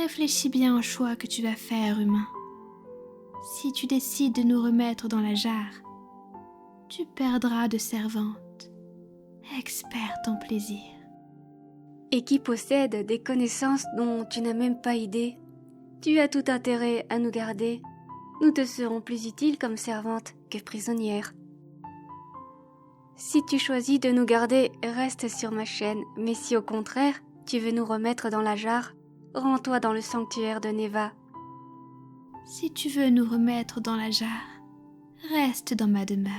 Réfléchis bien au choix que tu vas faire, humain. Si tu décides de nous remettre dans la jarre, tu perdras de servante, experte en plaisir. Et qui possède des connaissances dont tu n'as même pas idée. Tu as tout intérêt à nous garder. Nous te serons plus utiles comme servante que prisonnière. Si tu choisis de nous garder, reste sur ma chaîne. Mais si au contraire, tu veux nous remettre dans la jarre, rends-toi dans le sanctuaire de Neva. Si tu veux nous remettre dans la jarre, reste dans ma demeure.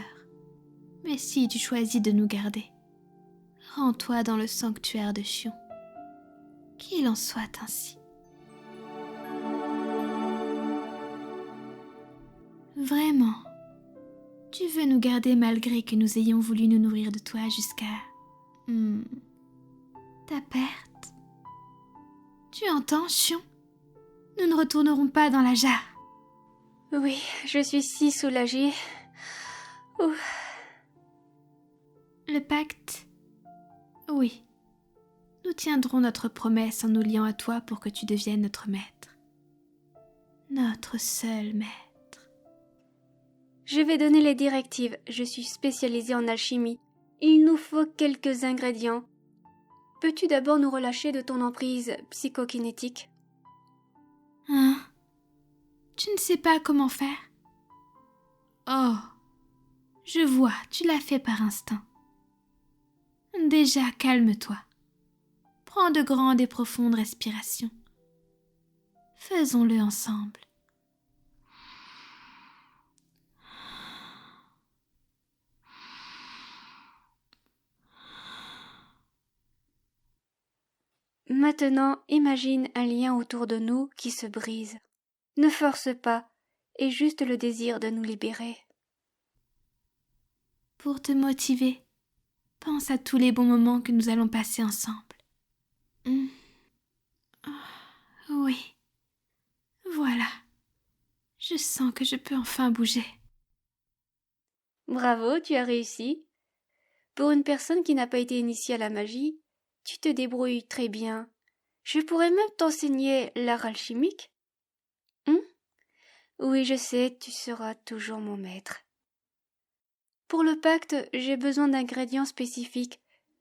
Mais si tu choisis de nous garder, rends-toi dans le sanctuaire de Xion. Qu'il en soit ainsi. Vraiment, tu veux nous garder malgré que nous ayons voulu nous nourrir de toi jusqu'à... ta perte. Tu entends, Xion? Nous ne retournerons pas dans la jarre. Oui, je suis si soulagée. Le pacte? Oui. Nous tiendrons notre promesse en nous liant à toi pour que tu deviennes notre maître. Notre seul maître. Je vais donner les directives. Je suis spécialisée en alchimie. Il nous faut quelques ingrédients. Peux-tu d'abord nous relâcher de ton emprise psychokinétique? Hein? Tu ne sais pas comment faire? Oh, je vois, tu l'as fait par instinct. Déjà, calme-toi. Prends de grandes et profondes respirations. Faisons-le ensemble. Maintenant, imagine un lien autour de nous qui se brise. Ne force pas, et juste le désir de nous libérer. Pour te motiver, pense à tous les bons moments que nous allons passer ensemble. Oui, voilà. Je sens que je peux enfin bouger. Bravo, tu as réussi. Pour une personne qui n'a pas été initiée à la magie, tu te débrouilles très bien. Je pourrais même t'enseigner l'art alchimique. Oui, je sais, tu seras toujours mon maître. Pour le pacte, j'ai besoin d'ingrédients spécifiques.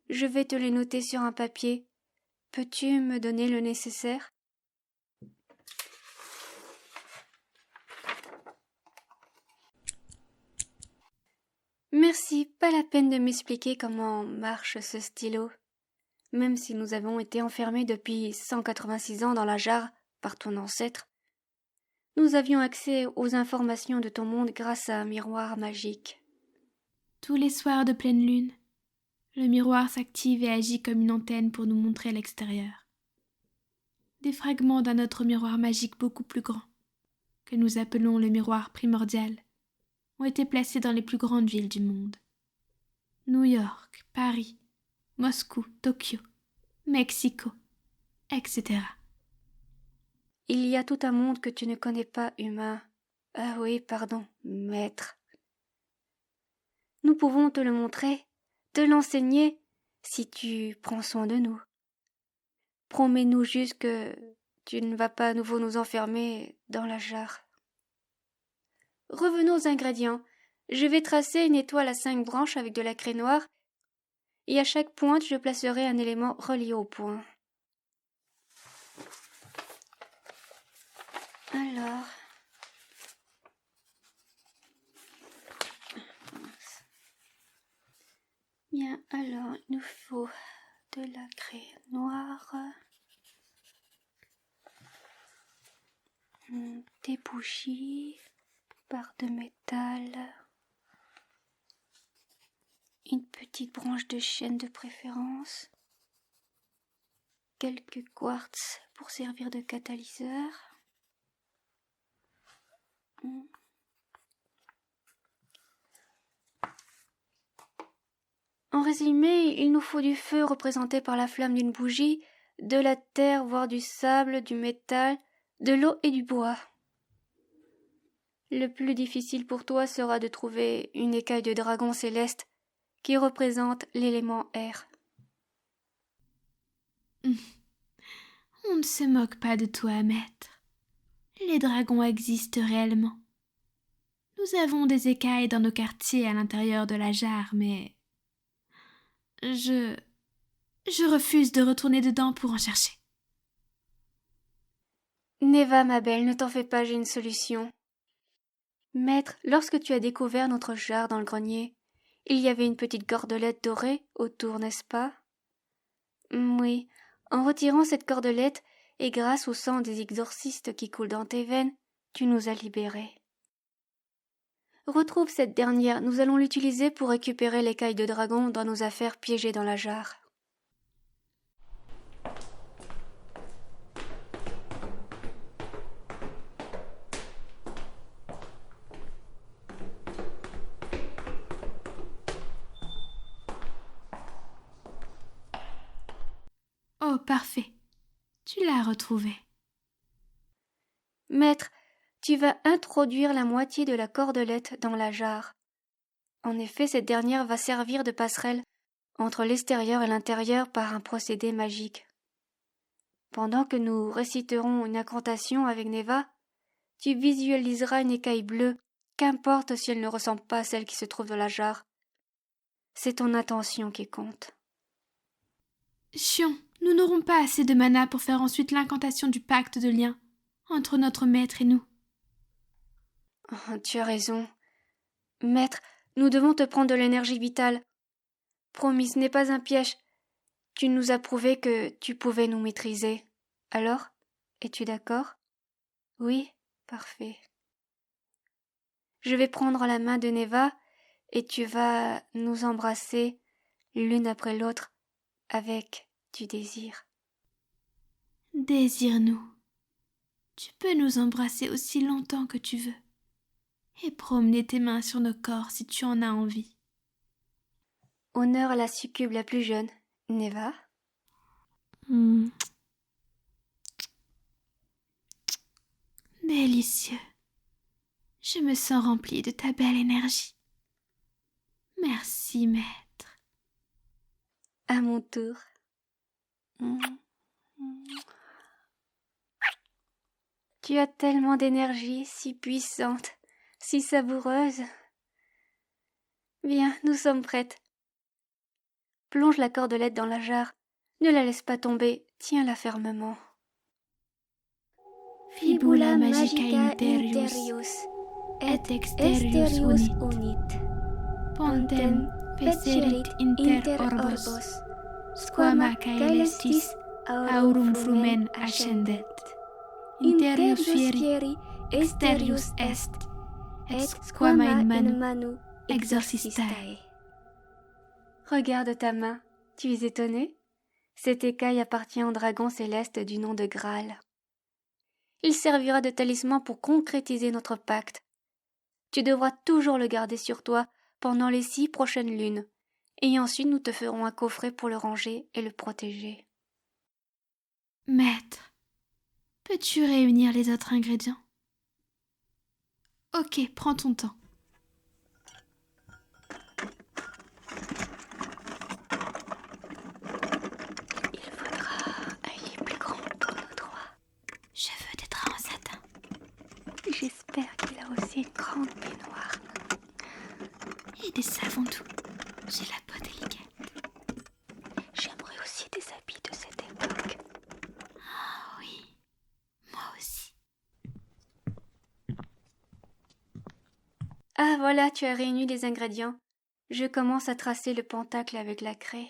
Je vais te les noter sur un papier. Peux-tu me donner le nécessaire? Merci, pas la peine de m'expliquer comment marche ce stylo. Même si nous avons été enfermés depuis 186 ans dans la jarre par ton ancêtre, nous avions accès aux informations de ton monde grâce à un miroir magique. Tous les soirs de pleine lune, le miroir s'active et agit comme une antenne pour nous montrer l'extérieur. Des fragments d'un autre miroir magique beaucoup plus grand, que nous appelons le miroir primordial, ont été placés dans les plus grandes villes du monde. New York, Paris, Moscou, Tokyo, Mexico, etc. Il y a tout un monde que tu ne connais pas, humain. Ah oui, pardon, maître. Nous pouvons te le montrer, te l'enseigner, si tu prends soin de nous. Promets-nous juste que tu ne vas pas à nouveau nous enfermer dans la jarre. Revenons aux ingrédients. Je vais tracer une étoile à 5 branches avec de la craie noire, et à chaque pointe je placerai un élément relié au point. Alors... Bien, alors, il nous faut de la craie noire, des bougies, barres de métal, une petite branche de chêne de préférence, quelques quartz pour servir de catalyseur. En résumé, il nous faut du feu représenté par la flamme d'une bougie, de la terre, voire du sable, du métal, de l'eau et du bois. Le plus difficile pour toi sera de trouver une écaille de dragon céleste qui représente l'élément air. On ne se moque pas de toi, maître. Les dragons existent réellement. Nous avons des écailles dans nos quartiers à l'intérieur de la jarre, mais... Je refuse de retourner dedans pour en chercher. Neva, ma belle, ne t'en fais pas, j'ai une solution. Maître, lorsque tu as découvert notre jarre dans le grenier, il y avait une petite cordelette dorée autour, n'est-ce pas? Oui, en retirant cette cordelette, et grâce au sang des exorcistes qui coule dans tes veines, tu nous as libérés. Retrouve cette dernière, nous allons l'utiliser pour récupérer l'écaille de dragon dans nos affaires piégées dans la jarre. Oh, parfait. Tu l'as retrouvée. Maître, tu vas introduire la moitié de la cordelette dans la jarre. En effet, cette dernière va servir de passerelle entre l'extérieur et l'intérieur par un procédé magique. Pendant que nous réciterons une incantation avec Neva, tu visualiseras une écaille bleue, qu'importe si elle ne ressemble pas à celle qui se trouve dans la jarre. C'est ton intention qui compte. Chion, nous n'aurons pas assez de mana pour faire ensuite l'incantation du pacte de lien entre notre maître et nous. Oh, tu as raison. Maître, nous devons te prendre de l'énergie vitale. Promis, ce n'est pas un piège. Tu nous as prouvé que tu pouvais nous maîtriser. Alors, es-tu d'accord? Oui, parfait. Je vais prendre la main de Neva et tu vas nous embrasser l'une après l'autre avec du désir. Désire-nous. Tu peux nous embrasser aussi longtemps que tu veux et promener tes mains sur nos corps si tu en as envie. Honneur à la succube la plus jeune, Neva. Délicieux. Je me sens remplie de ta belle énergie. Merci, maître. À mon tour. Tu as tellement d'énergie, si puissante, si savoureuse. Bien, nous sommes prêtes. Plonge la cordelette dans la jarre. Ne la laisse pas tomber, tiens-la fermement. Fibula magica interius et exterius unit. Pontem fecerit inter orbos, squama caelestis aurum frumen ascendet. Interius fieri exterius est, et squama in manu exorcistae. Regarde ta main, tu es étonné? Cette écaille appartient au dragon céleste du nom de Graal. Il servira de talisman pour concrétiser notre pacte. Tu devras toujours le garder sur toi pendant les 6 prochaines lunes, et ensuite nous te ferons un coffret pour le ranger et le protéger. Maître, peux-tu réunir les autres ingrédients? Ok, prends ton temps. Il faudra un lit plus grand pour nous 3. Je veux des draps en satin. J'espère qu'il a aussi une grande baignoire. Et des savons doux. J'ai la peau délicate. J'aimerais aussi des habits de cette époque. Ah oui, moi aussi. Ah voilà, tu as réuni les ingrédients. Je commence à tracer le pentacle avec la craie.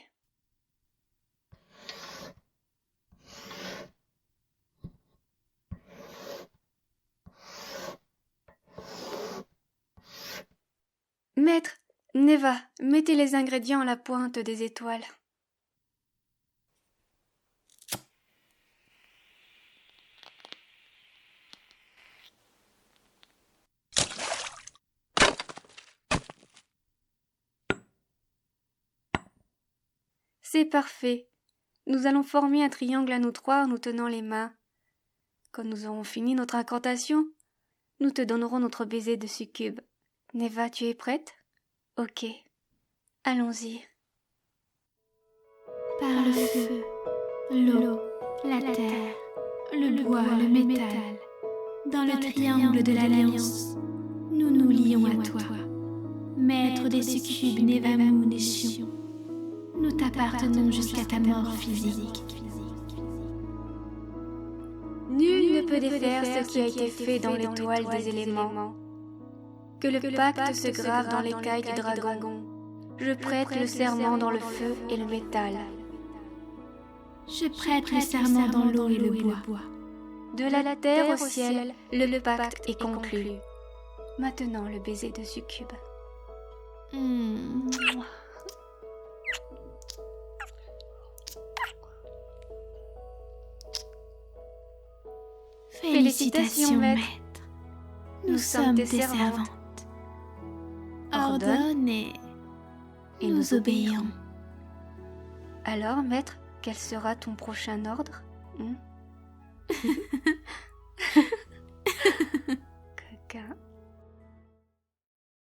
Maître, Neva, mettez les ingrédients à la pointe des étoiles. C'est parfait. Nous allons former un triangle à nous 3 en nous tenant les mains. Quand nous aurons fini notre incantation, nous te donnerons notre baiser de succube. Neva, tu es prête? Ok. Allons-y. Par le feu, l'eau, la terre, le bois, le métal, dans le triangle de l'Alliance, nous nous lions à toi. Maître des succubes Nevamoun et Chion, nous t'appartenons jusqu'à ta mort physique. Nul ne peut défaire ce qui a été fait dans l'étoile des éléments. Que le pacte se grave dans l'écaille du dragon. Je prête le serment dans le feu et le métal. Je prête le serment dans l'eau et le bois. De la terre au ciel, le pacte est conclu. Maintenant le baiser de succube. Félicitations, maître. Nous sommes tes servantes. Ordonne et nous obéirons. Alors, maître, quel sera ton prochain ordre ?